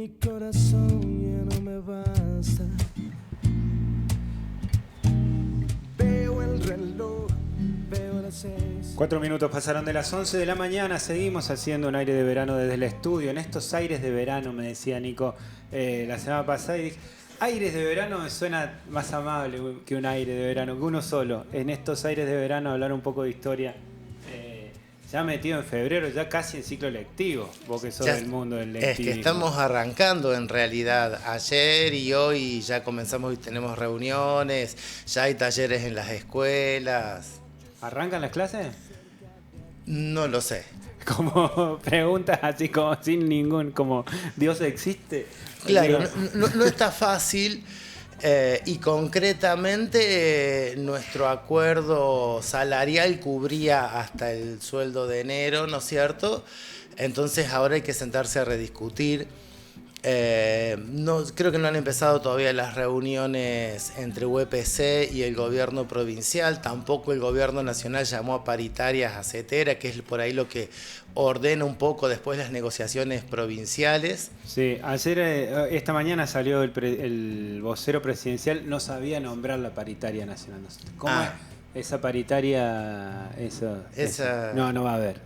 mi corazón ya no me basta. Veo el reloj, veo las 6. 4 minutos pasaron de las 11 de la mañana. Seguimos haciendo un aire de verano desde el estudio. En estos aires de verano, me decía Nico la semana pasada, y dije, aires de verano me suena más amable que un aire de verano, que uno solo. En estos aires de verano hablar un poco de historia. Ya metido en febrero, ya casi en ciclo lectivo. Vos que sos del mundo del lectivo. Es que estamos arrancando en realidad. Ayer y hoy ya comenzamos y tenemos reuniones, ya hay talleres en las escuelas. ¿Arrancan las clases? No lo sé. Como preguntas así como sin ningún, como Dios existe. Claro, no está fácil. Y concretamente nuestro acuerdo salarial cubría hasta el sueldo de enero, ¿no es cierto? Entonces ahora hay que sentarse a rediscutir. No, creo que no han empezado todavía las reuniones entre UPC y el gobierno provincial. Tampoco el gobierno nacional llamó a paritarias a CETERA, que es por ahí lo que ordena un poco después las negociaciones provinciales. Sí, ayer, esta mañana salió el vocero presidencial, no sabía nombrar la paritaria nacional. ¿Cómo es? Esa paritaria, no va a haber.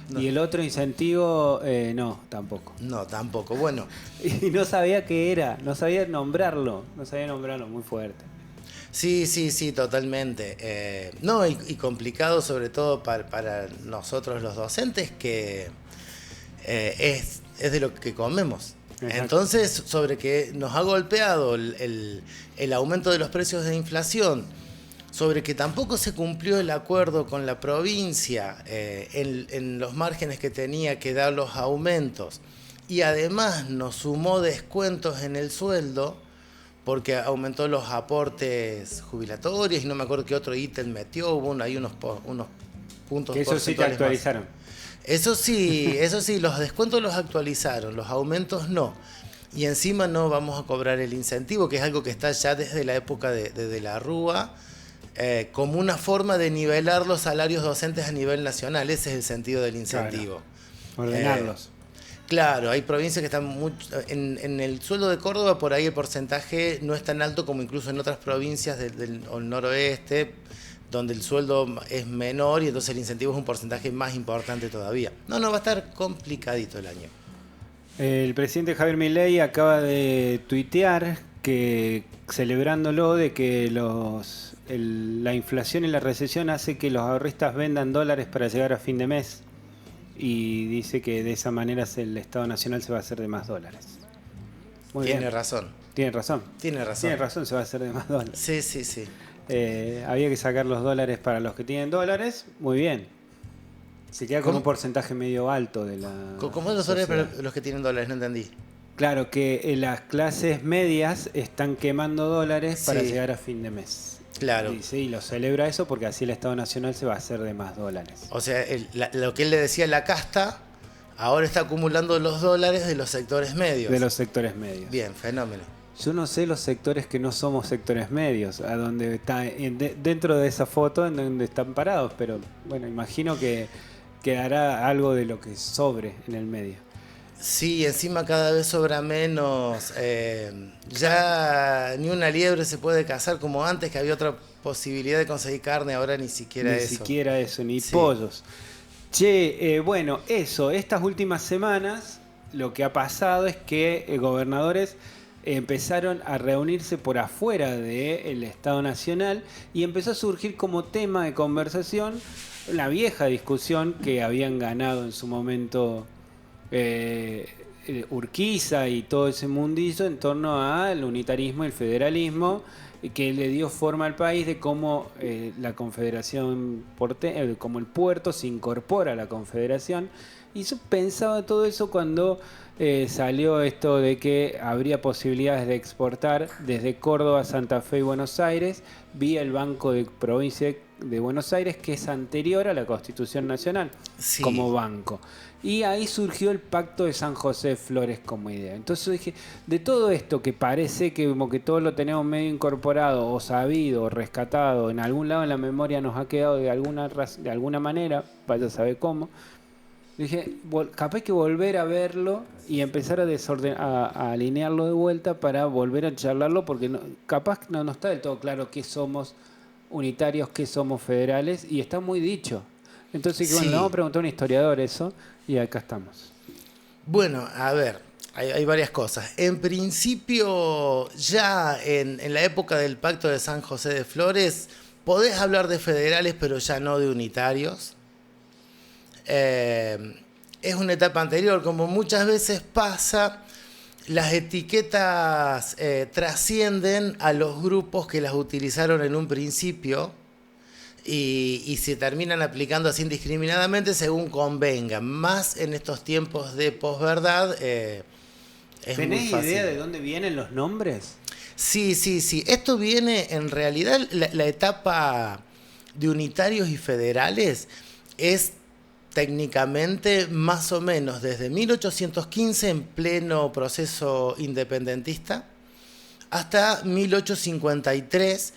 No. Y el otro incentivo, no, tampoco. No, tampoco, bueno. Y no sabía qué era, no sabía nombrarlo, muy fuerte. Sí, totalmente. No, y complicado sobre todo para nosotros los docentes, que es de lo que comemos. Exacto. Entonces, sobre que nos ha golpeado el aumento de los precios de inflación, sobre que tampoco se cumplió el acuerdo con la provincia en los márgenes que tenía que dar los aumentos, y además nos sumó descuentos en el sueldo, porque aumentó los aportes jubilatorios y no me acuerdo qué otro ítem metió, hubo ahí unos puntos que eso sí te actualizaron. Eso sí, los descuentos los actualizaron, los aumentos no. Y encima no vamos a cobrar el incentivo, que es algo que está ya desde la época de la Rúa, como una forma de nivelar los salarios docentes a nivel nacional. Ese es el sentido del incentivo. Claro. Ordenarlos. Claro, hay provincias que están en el sueldo de Córdoba, por ahí el porcentaje no es tan alto como incluso en otras provincias del noroeste, donde el sueldo es menor y entonces el incentivo es un porcentaje más importante todavía. No, va a estar complicadito el año. El presidente Javier Milei acaba de tuitear que, celebrándolo, de que la inflación y la recesión hace que los ahorristas vendan dólares para llegar a fin de mes. Y dice que de esa manera el Estado Nacional se va a hacer de más dólares. Tiene razón, se va a hacer de más dólares. Sí. Había que sacar los dólares para los que tienen dólares. Muy bien. Se queda con un porcentaje medio alto de la... ¿Cómo los dólares para los que tienen dólares? No entendí. Claro, que las clases medias están quemando dólares para llegar a fin de mes. Claro. Y lo celebra eso porque así el Estado Nacional se va a hacer de más dólares. O sea, lo que él le decía, la casta, ahora está acumulando los dólares de los sectores medios. De los sectores medios. Bien, fenómeno. Yo no sé los sectores que no somos sectores medios, a donde está dentro de esa foto en donde están parados, pero bueno, imagino que quedará algo de lo que sobre en el medio. Sí, encima cada vez sobra menos. Ya ni una liebre se puede cazar como antes, que había otra posibilidad de conseguir carne, ahora ni siquiera eso. Ni pollos. Che, bueno, estas últimas semanas lo que ha pasado es que gobernadores empezaron a reunirse por afuera del Estado Nacional y empezó a surgir como tema de conversación la vieja discusión que habían ganado en su momento Urquiza y todo ese mundillo en torno al unitarismo y el federalismo, que le dio forma al país, de cómo la Confederación como el puerto se incorpora a la Confederación. Y yo pensaba todo eso cuando salió esto de que habría posibilidades de exportar desde Córdoba, Santa Fe y Buenos Aires vía el Banco de Provincia de Buenos Aires, que es anterior a la Constitución Nacional como banco. Y ahí surgió el Pacto de San José de Flores como idea. Entonces dije, de todo esto que parece que como que todo lo tenemos medio incorporado o sabido o rescatado, en algún lado en la memoria nos ha quedado de alguna manera, vaya a saber cómo, Dije, capaz que volver a verlo y empezar a alinearlo de vuelta para volver a charlarlo, porque capaz no está del todo claro qué somos unitarios, qué somos federales, y está muy dicho. Entonces, bueno, Sí. le vamos a preguntar a un historiador eso, y acá estamos. Bueno, a ver, hay varias cosas. En principio, ya en la época del Pacto de San José de Flores, podés hablar de federales, pero ya no de unitarios. Es una etapa anterior, como muchas veces pasa, las etiquetas trascienden a los grupos que las utilizaron en un principio y se terminan aplicando así indiscriminadamente según convenga. Más en estos tiempos de posverdad es muy ¿Tenés fácil. idea de dónde vienen los nombres? Sí. Esto viene, en realidad, la etapa de unitarios y federales es técnicamente más o menos desde 1815, en pleno proceso independentista, hasta 1853,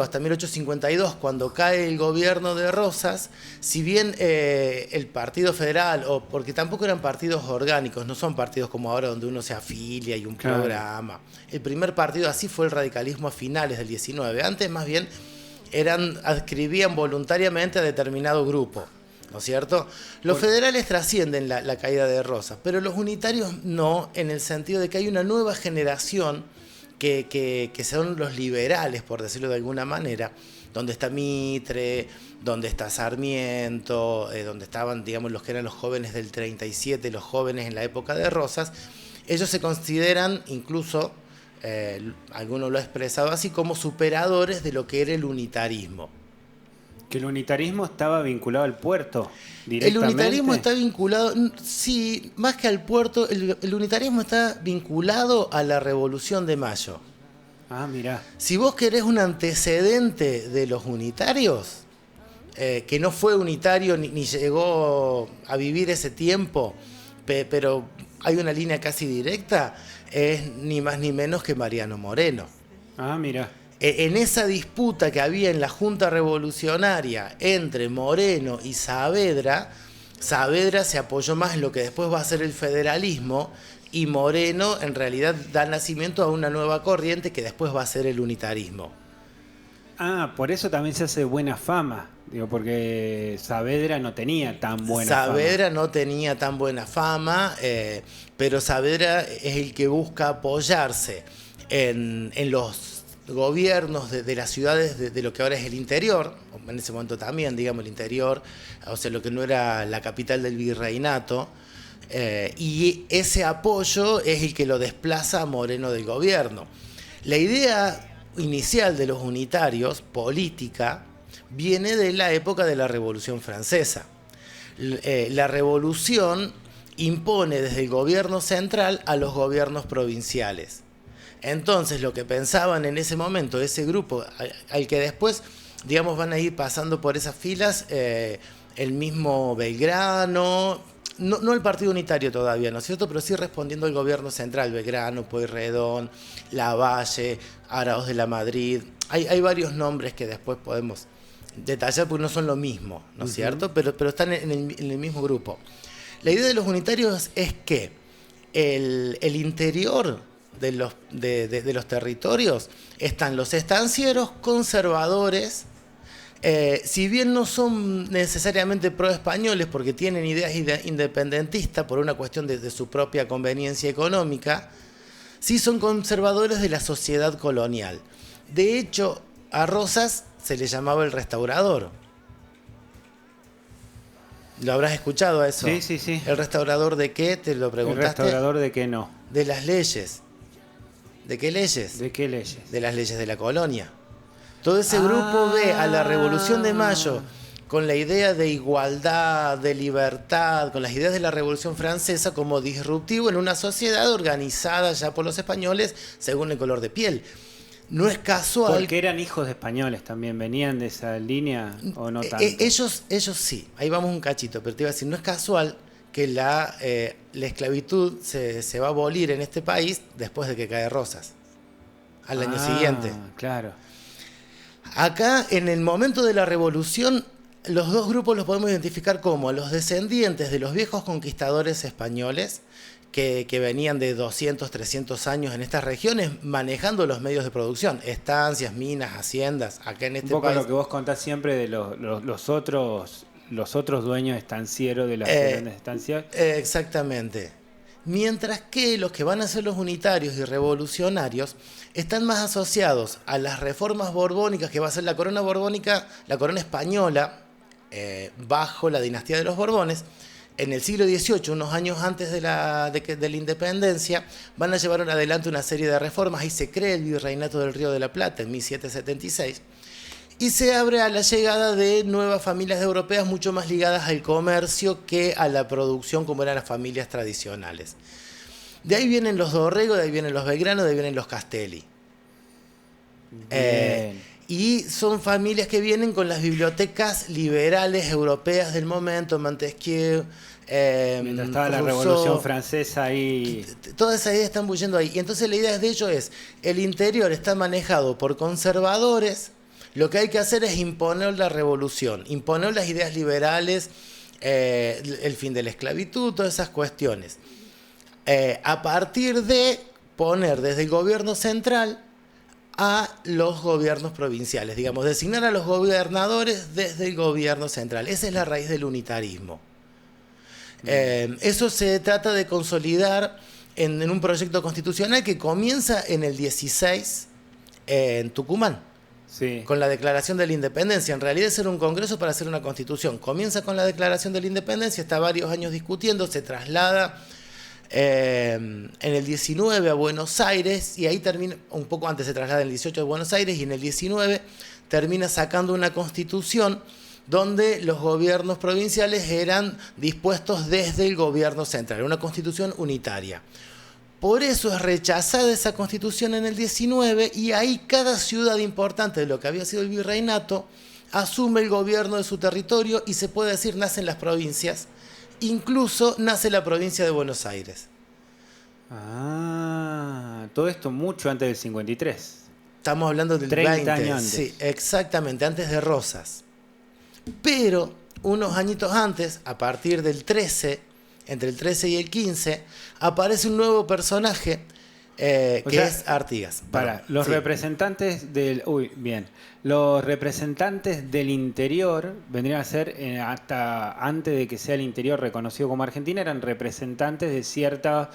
hasta 1852, cuando cae el gobierno de Rosas. Si bien el Partido Federal, porque tampoco eran partidos orgánicos, no son partidos como ahora donde uno se afilia y un Claro. programa. El primer partido así fue el radicalismo a finales del 19. Antes, más bien, adscribían voluntariamente a determinado grupo, ¿no es cierto? Los federales trascienden la caída de Rosas, pero los unitarios no, en el sentido de que hay una nueva generación que son los liberales, por decirlo de alguna manera, donde está Mitre, donde está Sarmiento, donde estaban, digamos, los que eran los jóvenes del 37, los jóvenes en la época de Rosas. Ellos se consideran incluso, algunos lo ha expresado así, como superadores de lo que era el unitarismo. Que el unitarismo estaba vinculado al puerto El directamente. unitarismo está vinculado, sí, más que al puerto, el unitarismo está vinculado a la Revolución de Mayo. Ah, mirá. Si vos querés un antecedente de los unitarios, que no fue unitario ni llegó a vivir ese tiempo, pero hay una línea casi directa, es ni más ni menos que Mariano Moreno. Ah, mirá. En esa disputa que había en la Junta Revolucionaria entre Moreno y Saavedra, Saavedra se apoyó más en lo que después va a ser el federalismo, y Moreno en realidad da nacimiento a una nueva corriente que después va a ser el unitarismo. Ah, por eso también se hace buena fama. Digo, porque Saavedra no tenía tan buena fama. Saavedra no tenía tan buena fama, pero Saavedra es el que busca apoyarse en los gobiernos de las ciudades de lo que ahora es el interior, en ese momento también, digamos, el interior, o sea, lo que no era la capital del virreinato, y ese apoyo es el que lo desplaza a Moreno del gobierno. La idea inicial de los unitarios, política, viene de la época de la Revolución Francesa. La revolución impone desde el gobierno central a los gobiernos provinciales. Entonces, lo que pensaban en ese momento, ese grupo, al que después, digamos, van a ir pasando por esas filas, el mismo Belgrano, no el Partido Unitario todavía, ¿no es cierto? Pero sí respondiendo al gobierno central, Belgrano, Pueyrredón, Lavalle, Araoz de la Madrid. Hay varios nombres que después podemos detallar porque no son lo mismo, ¿no es cierto? Pero están en el mismo grupo. La idea de los unitarios es que el interior de los territorios están los estancieros conservadores, si bien no son necesariamente pro-españoles porque tienen ideas independentistas por una cuestión de su propia conveniencia económica, sí son conservadores de la sociedad colonial. De hecho, a Rosas se le llamaba el restaurador. ¿Lo habrás escuchado a eso? Sí. ¿El restaurador de qué? ¿Te lo ¿El preguntaste? restaurador de qué no? De las leyes. ¿De qué leyes? ¿De qué leyes? De las leyes de la colonia. Todo ese grupo ve a la Revolución de Mayo con la idea de igualdad, de libertad, con las ideas de la Revolución Francesa como disruptivo en una sociedad organizada ya por los españoles según el color de piel. No es casual. Porque eran hijos de españoles también, venían de esa línea o no tanto. Ellos sí, ahí vamos un cachito, pero te iba a decir, no es casual que la esclavitud se va a abolir en este país después de que cae Rosas, al año siguiente. Claro. Acá, en el momento de la revolución, los dos grupos los podemos identificar como los descendientes de los viejos conquistadores españoles que venían de 200, 300 años en estas regiones manejando los medios de producción, estancias, minas, haciendas, acá en este Un poco país. lo que vos contás siempre de los otros dueños estancieros de las grandes estancias. Exactamente. Mientras que los que van a ser los unitarios y revolucionarios están más asociados a las reformas borbónicas que va a ser la corona borbónica, la corona española, bajo la dinastía de los Borbones. En el siglo XVIII, unos años antes de la independencia, van a llevar adelante una serie de reformas y se crea el Virreinato del Río de la Plata en 1776. Y se abre a la llegada de nuevas familias europeas mucho más ligadas al comercio que a la producción como eran las familias tradicionales. De ahí vienen los Dorrego, de ahí vienen los Belgrano, de ahí vienen los Castelli. Y son familias que vienen con las bibliotecas liberales europeas del momento, Montesquieu, Mientras estaba la Rousseau. Revolución Francesa ahí. Todas esas ideas están bulliendo ahí. Y entonces la idea de ello es, el interior está manejado por conservadores. Lo que hay que hacer es imponer la revolución, imponer las ideas liberales, el fin de la esclavitud, todas esas cuestiones. A partir de poner desde el gobierno central a los gobiernos provinciales, digamos, designar a los gobernadores desde el gobierno central. Esa es la raíz del unitarismo. Eso se trata de consolidar en un proyecto constitucional que comienza en el 16 en Tucumán. Sí. Con la Declaración de la Independencia. En realidad era un congreso para hacer una constitución. Comienza con la Declaración de la Independencia, está varios años discutiendo, se traslada en el 19 a Buenos Aires y ahí termina, un poco antes se traslada en el 18 a Buenos Aires y en el 19 termina sacando una constitución donde los gobiernos provinciales eran dispuestos desde el gobierno central, una constitución unitaria. Por eso es rechazada esa constitución en el 19 y ahí cada ciudad importante de lo que había sido el virreinato asume el gobierno de su territorio y se puede decir nacen las provincias, incluso nace la provincia de Buenos Aires. Todo esto mucho antes del 53. Estamos hablando del 30 20. años antes. Sí, exactamente, antes de Rosas. Pero unos añitos antes, a partir del 13, entre el 13 y el 15, aparece un nuevo personaje que es Artigas. Los Sí. representantes del... Los representantes del interior vendrían a ser, hasta antes de que sea el interior reconocido como Argentina, eran representantes de ciertos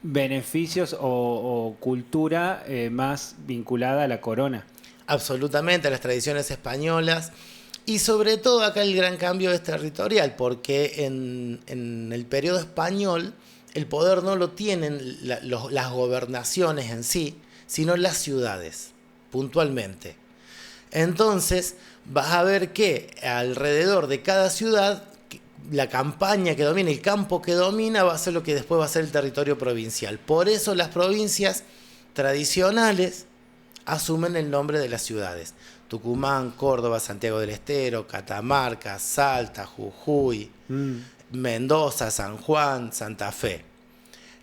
beneficios o cultura más vinculada a la corona. Absolutamente, a las tradiciones españolas. Y sobre todo acá el gran cambio es territorial, porque en el periodo español el poder no lo tienen las gobernaciones en sí, sino las ciudades, puntualmente. Entonces vas a ver que alrededor de cada ciudad, la campaña que domina, el campo que domina, va a ser lo que después va a ser el territorio provincial. Por eso las provincias tradicionales asumen el nombre de las ciudades. Tucumán, Córdoba, Santiago del Estero, Catamarca, Salta, Jujuy, Mendoza, San Juan, Santa Fe.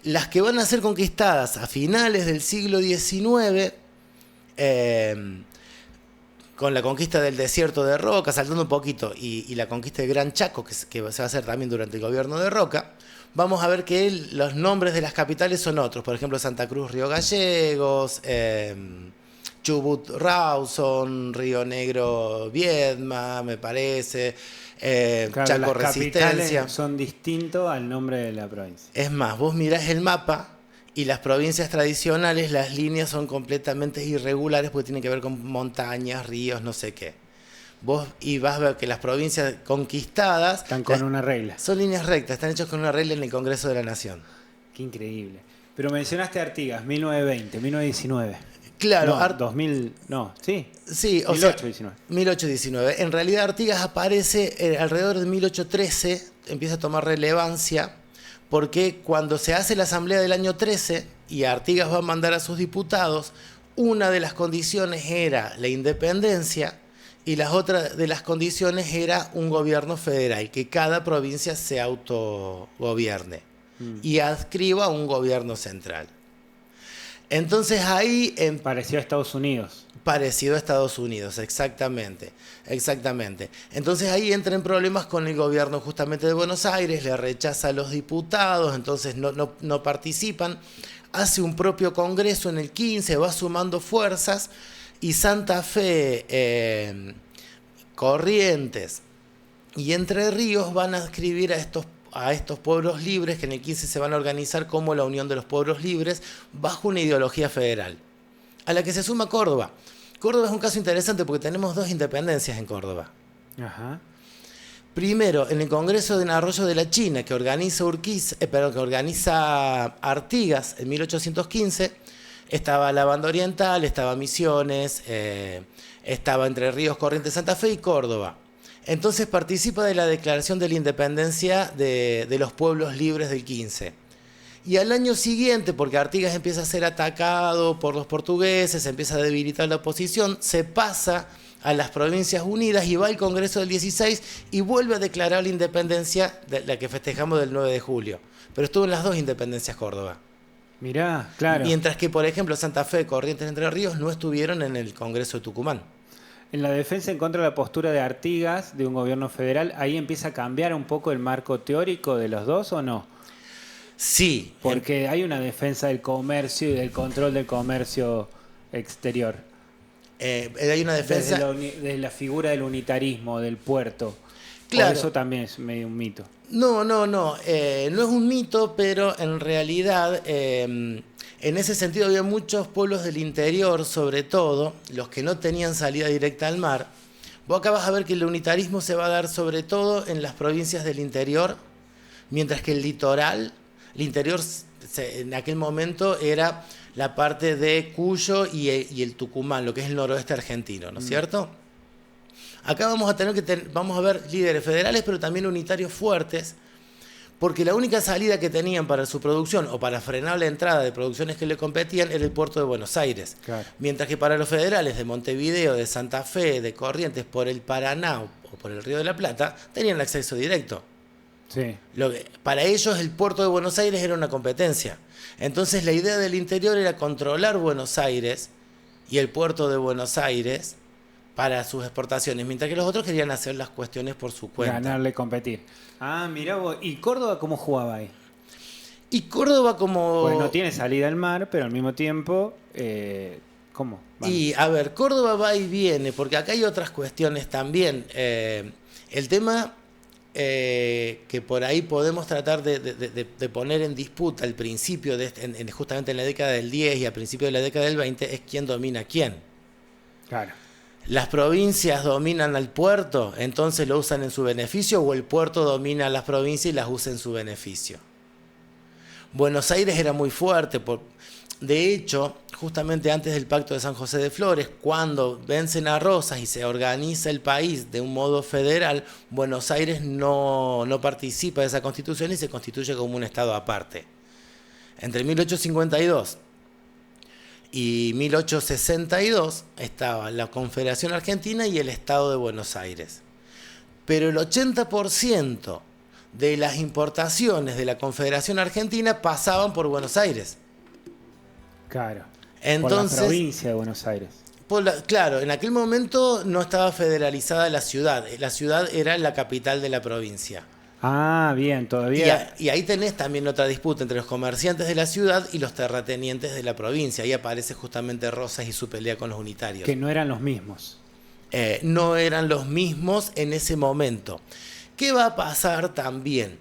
Las que van a ser conquistadas a finales del siglo XIX, con la conquista del desierto de Roca, saltando un poquito, y la conquista del Gran Chaco, que se va a hacer también durante el gobierno de Roca, vamos a ver que los nombres de las capitales son otros. Por ejemplo, Santa Cruz, Río Gallegos, Chubut, Rawson, Río Negro, Viedma, me parece, Claro, Chaco, las Resistencia. capitales son distintos al nombre de la provincia. Es más, vos mirás el mapa y las provincias tradicionales, las líneas son completamente irregulares porque tienen que ver con montañas, ríos, no sé qué. Vos y vas a ver que las provincias conquistadas Están con una regla. son líneas rectas, están hechas con una regla en el Congreso de la Nación. Qué increíble. Pero mencionaste Artigas, 1920, 1919. Claro, No, 2000, no, sí. Sí, o 1819. sea, 1819. En realidad Artigas aparece alrededor de 1813, empieza a tomar relevancia, porque cuando se hace la asamblea del año 13 y Artigas va a mandar a sus diputados, una de las condiciones era la independencia y las otras de las condiciones era un gobierno federal, que cada provincia se autogobierne y adscriba a un gobierno central. Entonces ahí Pareció a Estados Unidos. parecido a Estados Unidos, exactamente, exactamente. Entonces ahí entra en problemas con el gobierno justamente de Buenos Aires, le rechaza a los diputados, entonces no participan, hace un propio congreso en el 15, va sumando fuerzas y Santa Fe, Corrientes y Entre Ríos van a escribir a estos pueblos libres que en el 15 se van a organizar como la Unión de los Pueblos Libres bajo una ideología federal, a la que se suma Córdoba. Córdoba es un caso interesante porque tenemos dos independencias en Córdoba. Ajá. Primero, en el Congreso de Arroyo de la China, que organiza que organiza Artigas en 1815, estaba la Banda Oriental, estaba Misiones, estaba Entre Ríos, Corrientes, Santa Fe y Córdoba. Entonces participa de la declaración de la independencia de los pueblos libres del 15. Y al año siguiente, porque Artigas empieza a ser atacado por los portugueses, empieza a debilitar la oposición, se pasa a las Provincias Unidas y va al Congreso del 16 y vuelve a declarar la independencia, de la que festejamos del 9 de julio. Pero estuvo en las dos independencias Córdoba. Mirá, claro. Mientras que, por ejemplo, Santa Fe, Corrientes, Entre Ríos no estuvieron en el Congreso de Tucumán. En la defensa en contra de la postura de Artigas, de un gobierno federal, ¿ahí empieza a cambiar un poco el marco teórico de los dos o no? Sí. Porque hay una defensa del comercio y del control del comercio exterior. Hay una defensa... De la figura del unitarismo, del puerto. Claro. Por eso también es medio un mito. No. No es un mito, pero en realidad, en ese sentido había muchos pueblos del interior, sobre todo, los que no tenían salida directa al mar. Vos acá vas a ver que el unitarismo se va a dar sobre todo en las provincias del interior, mientras que el interior en aquel momento era la parte de Cuyo y el Tucumán, lo que es el noroeste argentino, ¿no es cierto? Acá vamos a vamos a ver líderes federales, pero también unitarios fuertes, porque la única salida que tenían para su producción o para frenar la entrada de producciones que le competían era el puerto de Buenos Aires. Claro. Mientras que para los federales de Montevideo, de Santa Fe, de Corrientes, por el Paraná o por el Río de la Plata, tenían acceso directo. Sí. Para ellos el puerto de Buenos Aires era una competencia. Entonces la idea del interior era controlar Buenos Aires y el puerto de Buenos Aires para sus exportaciones, mientras que los otros querían hacer las cuestiones por su cuenta. Ganarle, competir. Ah, mirá vos. ¿Y Córdoba cómo jugaba ahí? Y Córdoba como... Pues no tiene salida al mar, pero al mismo tiempo... ¿Cómo? Vamos. Y a ver, Córdoba va y viene, porque acá hay otras cuestiones también. El tema que por ahí podemos tratar de poner en disputa al principio, justamente en la década del 10 y al principio de la década del 20, es quién domina a quién. Claro. ¿Las provincias dominan al puerto, entonces lo usan en su beneficio, o el puerto domina a las provincias y las usa en su beneficio? Buenos Aires era muy fuerte. De hecho, justamente antes del Pacto de San José de Flores, cuando vencen a Rosas y se organiza el país de un modo federal, Buenos Aires no participa de esa constitución y se constituye como un estado aparte. Entre 1852 y 1862 estaba la Confederación Argentina y el Estado de Buenos Aires. Pero el 80% de las importaciones de la Confederación Argentina pasaban por Buenos Aires. Claro. Entonces, por la provincia de Buenos Aires. Claro, en aquel momento no estaba federalizada la ciudad. La ciudad era la capital de la provincia. Ah, bien, todavía. Y ahí tenés también otra disputa entre los comerciantes de la ciudad y los terratenientes de la provincia. Ahí aparece justamente Rosas y su pelea con los unitarios. Que no eran los mismos. No eran los mismos en ese momento. ¿Qué va a pasar también?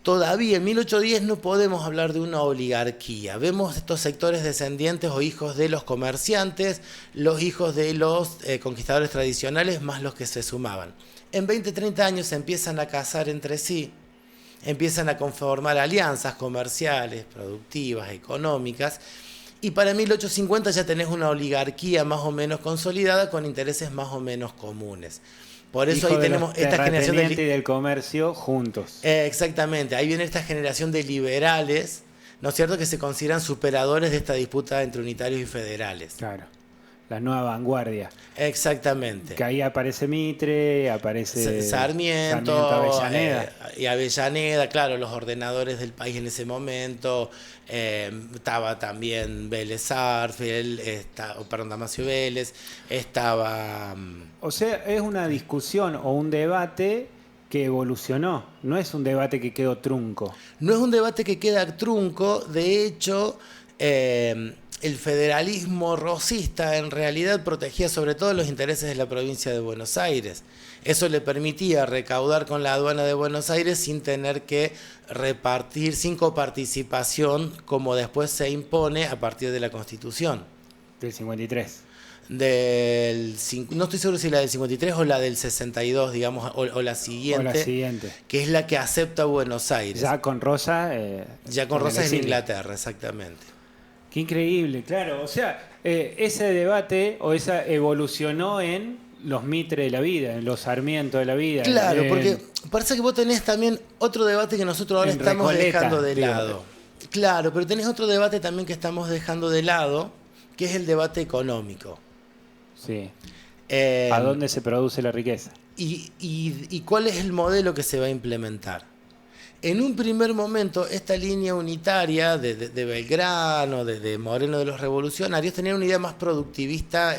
Todavía en 1810 no podemos hablar de una oligarquía. Vemos estos sectores descendientes o hijos de los comerciantes, los hijos de los conquistadores tradicionales, más los que se sumaban. En 20, 30 años se empiezan a casar entre sí, empiezan a conformar alianzas comerciales, productivas, económicas, y para 1850 ya tenés una oligarquía más o menos consolidada con intereses más o menos comunes. Por eso ahí tenemos esta generación y del comercio juntos. Exactamente, ahí viene esta generación de liberales, ¿no es cierto?, que se consideran superadores de esta disputa entre unitarios y federales. Claro. la nueva vanguardia. Exactamente. Que ahí aparece Mitre, aparece Sarmiento, Avellaneda. Y Avellaneda, claro, los ordenadores del país en ese momento. Estaba también Vélez Sarsfield, perdón, Damasio Vélez, estaba... O sea, es una discusión o un debate que evolucionó, no es un debate que quedó trunco. No es un debate que queda trunco, de hecho, el federalismo rosista en realidad protegía sobre todo los intereses de la provincia de Buenos Aires. Eso le permitía recaudar con la aduana de Buenos Aires sin tener que repartir, sin coparticipación, como después se impone a partir de la Constitución. Del 53. No estoy seguro si la del 53 o la del 62, digamos, o la siguiente, O la siguiente. que es la que acepta Buenos Aires. Ya con Rosa. Ya con Rosa el en exilio. Inglaterra, exactamente. Qué increíble, claro. O sea, ese debate o esa evolucionó en los Mitre de la vida, en los Sarmiento de la vida. Claro, porque parece que vos tenés también otro debate que nosotros ahora En estamos Recoleta, dejando de digo. lado. Claro, pero tenés otro debate también que estamos dejando de lado, que es el debate económico. Sí. Eh, ¿A dónde se produce la riqueza? y cuál es el modelo que se va a implementar. En un primer momento, esta línea unitaria de Belgrano, de Moreno de los Revolucionarios, tenía una idea más productivista,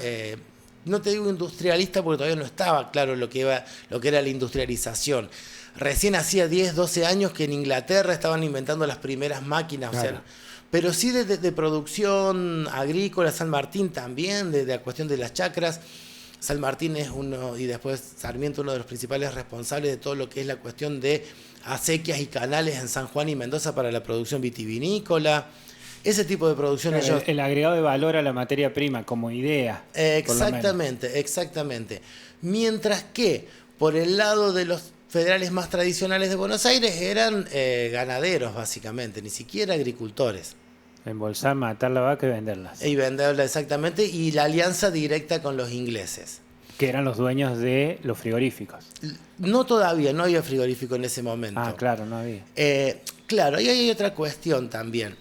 no te digo industrialista porque todavía no estaba claro lo que era la industrialización. Recién hacía 10, 12 años que en Inglaterra estaban inventando las primeras máquinas, Claro. o sea, pero sí de producción agrícola, San Martín también, de la cuestión de las chacras. San Martín es uno, y después Sarmiento, uno de los principales responsables de todo lo que es la cuestión de acequias y canales en San Juan y Mendoza para la producción vitivinícola. Ese tipo de producción ellos... El agregado de valor a la materia prima como idea. por lo menos. Exactamente, exactamente. Mientras que por el lado de los federales más tradicionales de Buenos Aires eran ganaderos básicamente, ni siquiera agricultores. Embolsar, matar la vaca y venderlas. Y venderla exactamente, y la alianza directa con los ingleses. Que eran los dueños de los frigoríficos. No todavía, no había frigorífico en ese momento. Ah, claro, no había. Claro, ahí hay otra cuestión también.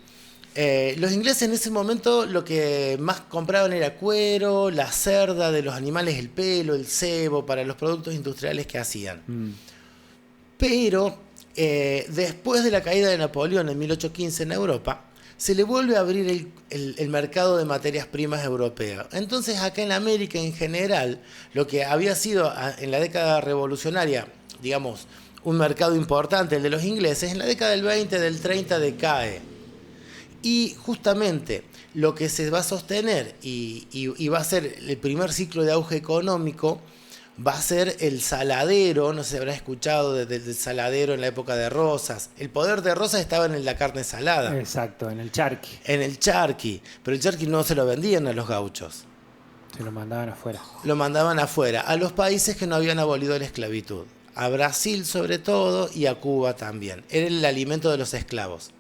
Los ingleses en ese momento lo que más compraban era cuero, la cerda de los animales, el pelo, el cebo, para los productos industriales que hacían. Pero después de la caída de Napoleón en 1815 en Europa, se le vuelve a abrir el mercado de materias primas europeo. Entonces acá en América en general, lo que había sido en la década revolucionaria, digamos, un mercado importante, el de los ingleses, en la década del 20, del 30 decae. Y justamente lo que se va a sostener y va a ser el primer ciclo de auge económico va a ser el saladero. No sé si habrás escuchado del saladero en la época de Rosas. El poder de Rosas estaba en la carne salada. Exacto, en el charqui. En el charqui. Pero el charqui no se lo vendían a los gauchos. Se lo mandaban afuera. Lo mandaban afuera, a los países que no habían abolido la esclavitud. A Brasil sobre todo y a Cuba también. Era el alimento de los esclavos.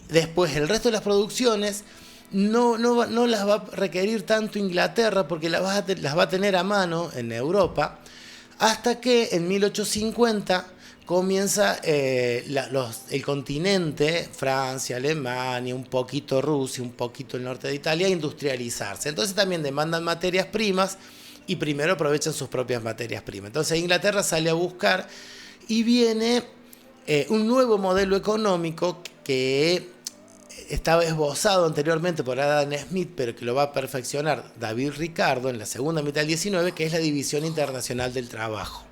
Después el resto de las producciones no las va a requerir tanto Inglaterra porque las va a tener a mano en Europa, hasta que en 1850 comienza el continente, Francia, Alemania, un poquito Rusia, un poquito el norte de Italia, a industrializarse. Entonces también demandan materias primas y primero aprovechan sus propias materias primas. Entonces Inglaterra sale a buscar y viene un nuevo modelo económico que estaba esbozado anteriormente por Adam Smith, pero que lo va a perfeccionar David Ricardo en la segunda mitad del 19, que es la División Internacional del Trabajo.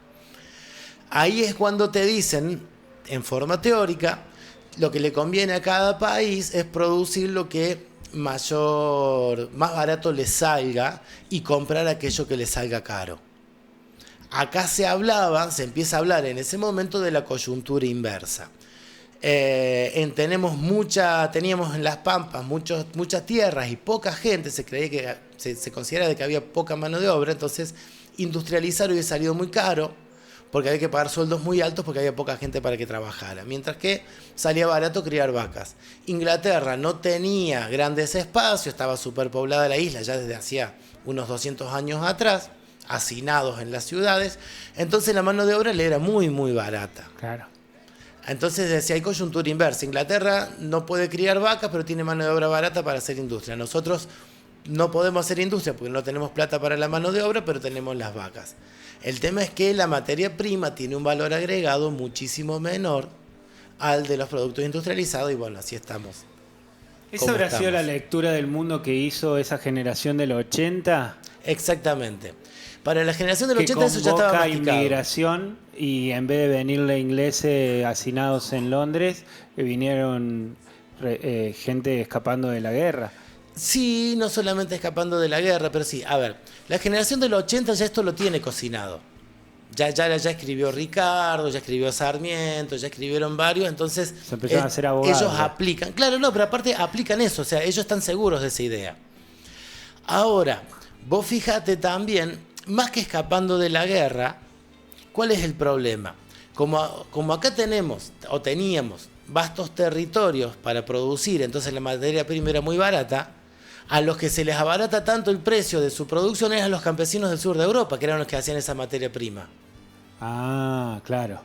Ahí es cuando te dicen, en forma teórica, lo que le conviene a cada país es producir lo que más barato le salga y comprar aquello que le salga caro. Acá se empieza a hablar en ese momento de la coyuntura inversa. Teníamos en las Pampas muchas tierras y poca gente, se considera de que había poca mano de obra, entonces industrializar hubiera salido muy caro porque había que pagar sueldos muy altos porque había poca gente para que trabajara, mientras que salía barato criar vacas. Inglaterra no tenía grandes espacios, estaba superpoblada la isla ya desde hacía unos 200 años atrás, hacinados en las ciudades, entonces la mano de obra le era muy muy barata. Claro. Entonces decía, hay coyuntura inversa. Inglaterra no puede criar vacas, pero tiene mano de obra barata para hacer industria. Nosotros no podemos hacer industria porque no tenemos plata para la mano de obra, pero tenemos las vacas. El tema es que la materia prima tiene un valor agregado muchísimo menor al de los productos industrializados y bueno, así estamos. ¿Esa ¿Cómo habrá sido estamos? la lectura del mundo que hizo esa generación del 80? Exactamente. Para la generación del Que 80 eso ya estaba convoca masticado. inmigración y en vez de venirle ingleses hacinados en Londres, vinieron gente escapando de la guerra. Sí, no solamente escapando de la guerra, pero sí. A ver, la generación del 80 ya esto lo tiene cocinado. Ya escribió Ricardo, ya escribió Sarmiento, ya escribieron varios, entonces Se empezaron a hacer abogados. ellos aplican. Claro, no, pero aparte aplican eso, o sea, ellos están seguros de esa idea. Ahora, vos fíjate también, más que escapando de la guerra, ¿cuál es el problema? Como acá tenemos, o teníamos, vastos territorios para producir, entonces la materia prima era muy barata, a los que se les abarata tanto el precio de su producción es a los campesinos del sur de Europa, que eran los que hacían esa materia prima. Ah, claro.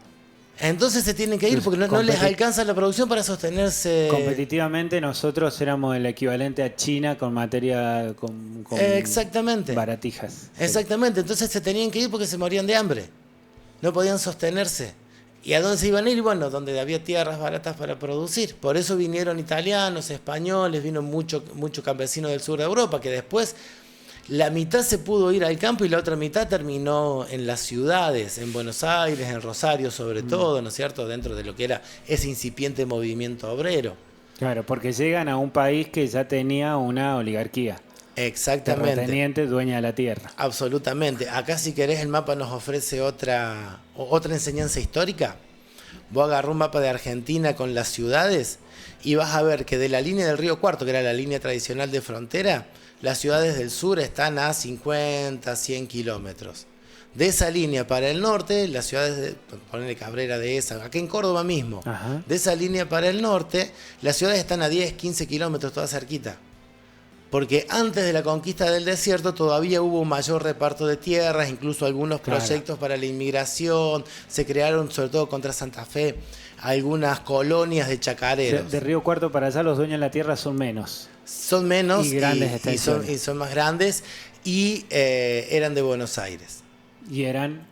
Entonces se tienen que ir porque no les alcanza la producción para sostenerse. Competitivamente nosotros éramos el equivalente a China con materia con Exactamente. baratijas. Exactamente, entonces se tenían que ir porque se morían de hambre. No podían sostenerse. ¿Y a dónde se iban a ir? Bueno, donde había tierras baratas para producir. Por eso vinieron italianos, españoles, vino mucho campesino del sur de Europa, que después la mitad se pudo ir al campo y la otra mitad terminó en las ciudades, en Buenos Aires, en Rosario sobre todo, ¿no es cierto? Dentro de lo que era ese incipiente movimiento obrero. Claro, porque llegan a un país que ya tenía una oligarquía. Exactamente. Terrateniente, dueña de la tierra. Absolutamente. Acá si querés el mapa nos ofrece otra enseñanza histórica. Vos agarrás un mapa de Argentina con las ciudades y vas a ver que de la línea del Río Cuarto, que era la línea tradicional de frontera, las ciudades del sur están a 50, 100 kilómetros. De esa línea para el norte, las ciudades de, ponele Cabrera de esa, aquí en Córdoba mismo, Ajá. de esa línea para el norte, las ciudades están a 10, 15 kilómetros, todas cerquita. Porque antes de la conquista del desierto todavía hubo un mayor reparto de tierras, incluso algunos proyectos para la inmigración, se crearon sobre todo contra Santa Fe algunas colonias de chacareros. De Río Cuarto para allá los dueños de la tierra son menos. Son menos Y grandes extensiones. y son más grandes y eran de Buenos Aires. Y eran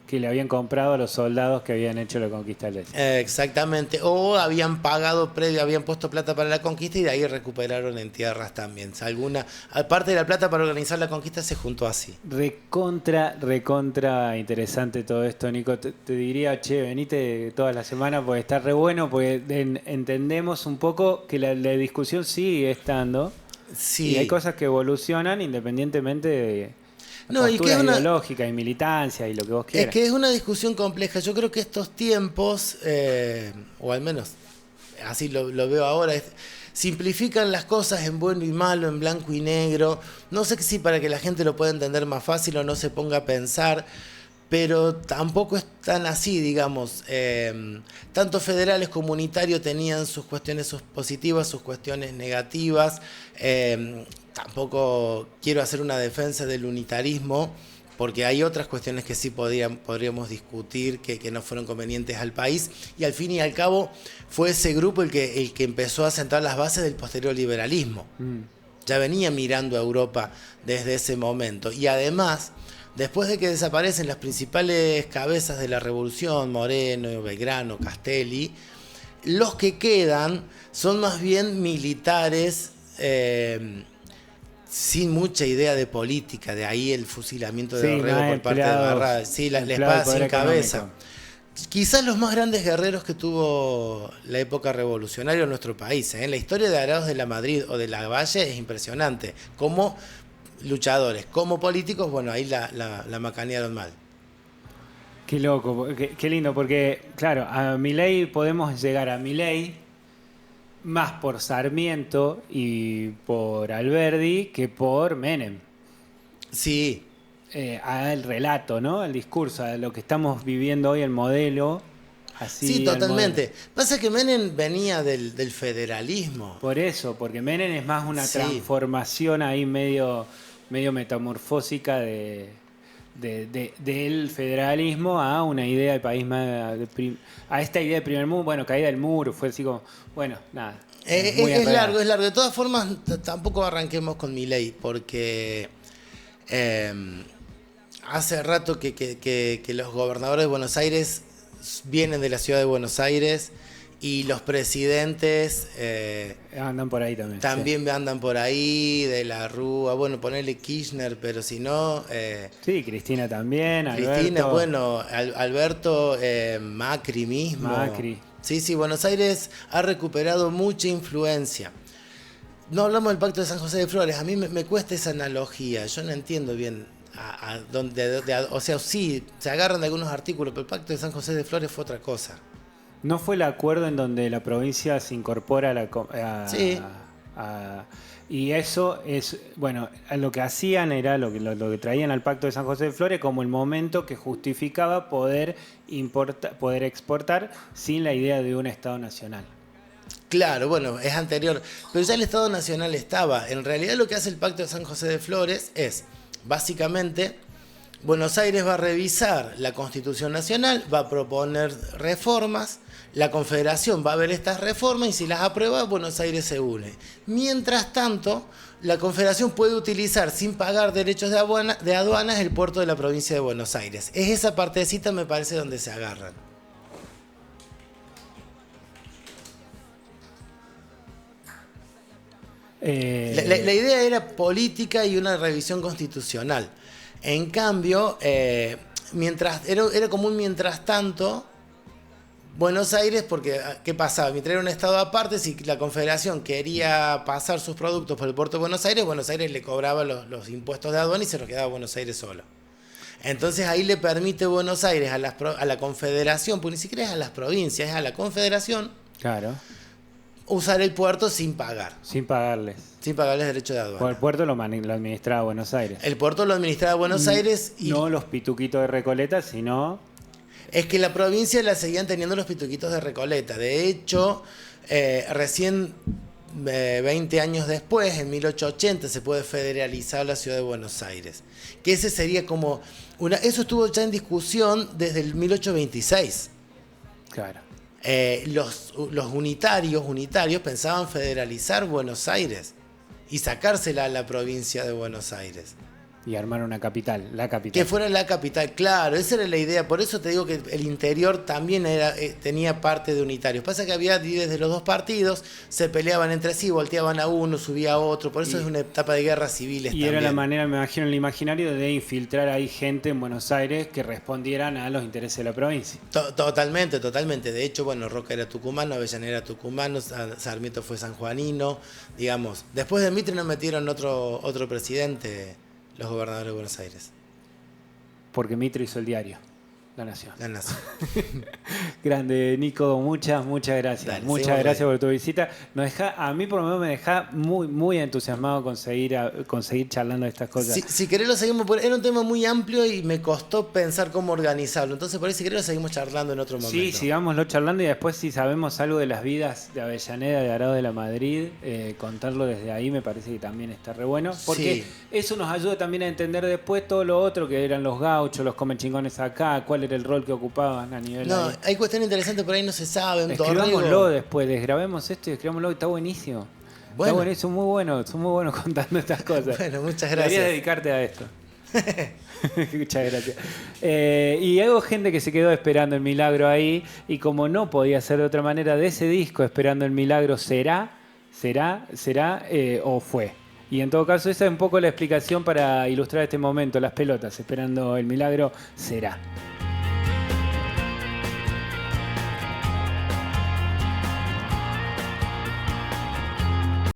que le habían comprado a los soldados que habían hecho la conquista del este. Exactamente, o habían pagado previo, habían puesto plata para la conquista y de ahí recuperaron en tierras también. Alguna, aparte de la plata para organizar la conquista se juntó así. Recontra interesante todo esto, Nico. Te diría, che, venite toda la semana porque está re bueno, porque entendemos un poco que la discusión sigue estando. Sí. Y hay cosas que evolucionan independientemente de No, y que posturas es una- ideológicas y militancia y lo que vos quieras. Es que es una discusión compleja. Yo creo que estos tiempos, o al menos así lo veo ahora, simplifican las cosas en bueno y malo, en blanco y negro. No sé si para que la gente lo pueda entender más fácil o no se ponga a pensar, pero tampoco es tan así, digamos. Tanto federales como unitarios tenían sus cuestiones positivas, sus cuestiones negativas. Tampoco quiero hacer una defensa del unitarismo, porque hay otras cuestiones que sí podríamos discutir que no fueron convenientes al país, y al fin y al cabo fue ese grupo el que empezó a sentar las bases del posterior liberalismo. Ya venía mirando a Europa desde ese momento, y además, después de que desaparecen las principales cabezas de la revolución, Moreno, Belgrano, Castelli, los que quedan son más bien militares sin mucha idea de política, de ahí el fusilamiento de Dorrego por parte de Barra, sí, la espada sin cabeza. Quizás los más grandes guerreros que tuvo la época revolucionaria en nuestro país. La historia de Arauz de la Madrid o de la Valle es impresionante. Como luchadores, como políticos, bueno, ahí la macanearon mal. Qué loco, qué lindo, porque claro, a Milei podemos llegar a Milei más por Sarmiento y por Alberdi que por Menem. Sí. Al relato, ¿no? Al discurso, a lo que estamos viviendo hoy, el modelo. Así, Sí, totalmente. Pasa que Menem venía del federalismo. Por eso, porque Menem es más una Sí. transformación ahí medio metamorfósica del federalismo a una idea de país más a esta idea de primer mundo, bueno, caída del muro, fue así como, bueno, nada. Muy Es enredado. largo, es largo. De todas formas, tampoco arranquemos con Milei, porque hace rato que los gobernadores de Buenos Aires vienen de la ciudad de Buenos Aires y los presidentes Andan por ahí también. también andan por ahí, de la Rúa, bueno, ponerle Kirchner, pero si no... Sí, Cristina también, Cristina, Alberto. bueno, Alberto, Macri mismo. Macri. Sí, Buenos Aires ha recuperado mucha influencia. No hablamos del Pacto de San José de Flores, a mí me cuesta esa analogía, yo no entiendo bien a dónde, o sea, sí, se agarran de algunos artículos, pero el Pacto de San José de Flores fue otra cosa. ¿No fue el acuerdo en donde la provincia se incorpora Sí. y eso es, bueno, lo que hacían era lo que traían al Pacto de San José de Flores como el momento que justificaba poder exportar sin la idea de un Estado nacional. Claro, bueno, es anterior, pero ya el Estado Nacional estaba. En realidad lo que hace el Pacto de San José de Flores es, básicamente, Buenos Aires va a revisar la Constitución Nacional, va a proponer reformas, la Confederación va a ver estas reformas y si las aprueba, Buenos Aires se une. Mientras tanto, la Confederación puede utilizar sin pagar derechos de aduanas el puerto de la provincia de Buenos Aires. Es esa partecita, me parece, donde se agarran. La idea era política y una revisión constitucional. En cambio, era como un mientras tanto, Buenos Aires, porque ¿qué pasaba? Mientras era un estado aparte, si la Confederación quería pasar sus productos por el puerto de Buenos Aires le cobraba los impuestos de aduana y se los quedaba Buenos Aires solo. Entonces ahí le permite Buenos Aires a la Confederación, porque ni siquiera es a las provincias, es a la Confederación, Claro, usar el puerto sin pagar, sin pagarles. sin pagarles derecho de aduana. Porque el puerto lo administraba Buenos Aires. El puerto lo administraba Buenos Aires y No los pituquitos de Recoleta, sino... es que la provincia la seguían teniendo los pituquitos de Recoleta. De hecho, recién 20 años después, en 1880, se puede federalizar la ciudad de Buenos Aires. Que ese sería como... eso estuvo ya en discusión desde el 1826. Claro. Los unitarios pensaban federalizar Buenos Aires y sacársela a la provincia de Buenos Aires. Y armar una capital, la capital. Que fuera la capital, claro, esa era la idea. Por eso te digo que el interior también tenía parte de unitarios. Pasa que había líderes de los dos partidos, se peleaban entre sí, volteaban a uno, subía a otro. Por eso es una etapa de guerras civiles Y también. era la manera, me imagino, en el imaginario de infiltrar ahí gente en Buenos Aires que respondieran a los intereses de la provincia. Totalmente. De hecho, bueno, Roca era tucumano, Avellaneda era tucumano, Sarmiento fue sanjuanino. Digamos, después de Mitre no metieron otro presidente los gobernadores de Buenos Aires. Porque Mitre hizo el diario, La Nación. La nación. Grande, Nico, muchas gracias. Dale, Muchas seguimos gracias ahí. por tu visita. A mí por lo menos me deja muy entusiasmado conseguir charlando de estas cosas. Si querés lo seguimos, era un tema muy amplio y me costó pensar cómo organizarlo. Entonces por ahí si querés lo seguimos charlando en otro momento. Sí, sigámoslo charlando y después si sabemos algo de las vidas de Avellaneda, de Arado de la Madrid, contarlo desde ahí me parece que también está re bueno. Porque Sí. eso nos ayuda también a entender después todo lo otro que eran los gauchos, los comechingones acá, cuál era el rol que ocupaban a nivel... No, ahí. hay cuestiones interesantes por ahí no se saben. Escribámoslo Dorrego. después, desgrabemos esto y escribámoslo, está buenísimo. Bueno. Está buenísimo, son muy buenos contando estas cosas. Bueno, muchas Deberías gracias. dedicarte a esto. Muchas gracias. Y hay gente que se quedó esperando el milagro ahí y como no podía ser de otra manera, de ese disco esperando el milagro será o fue. Y en todo caso esa es un poco la explicación para ilustrar este momento, las pelotas esperando el milagro será.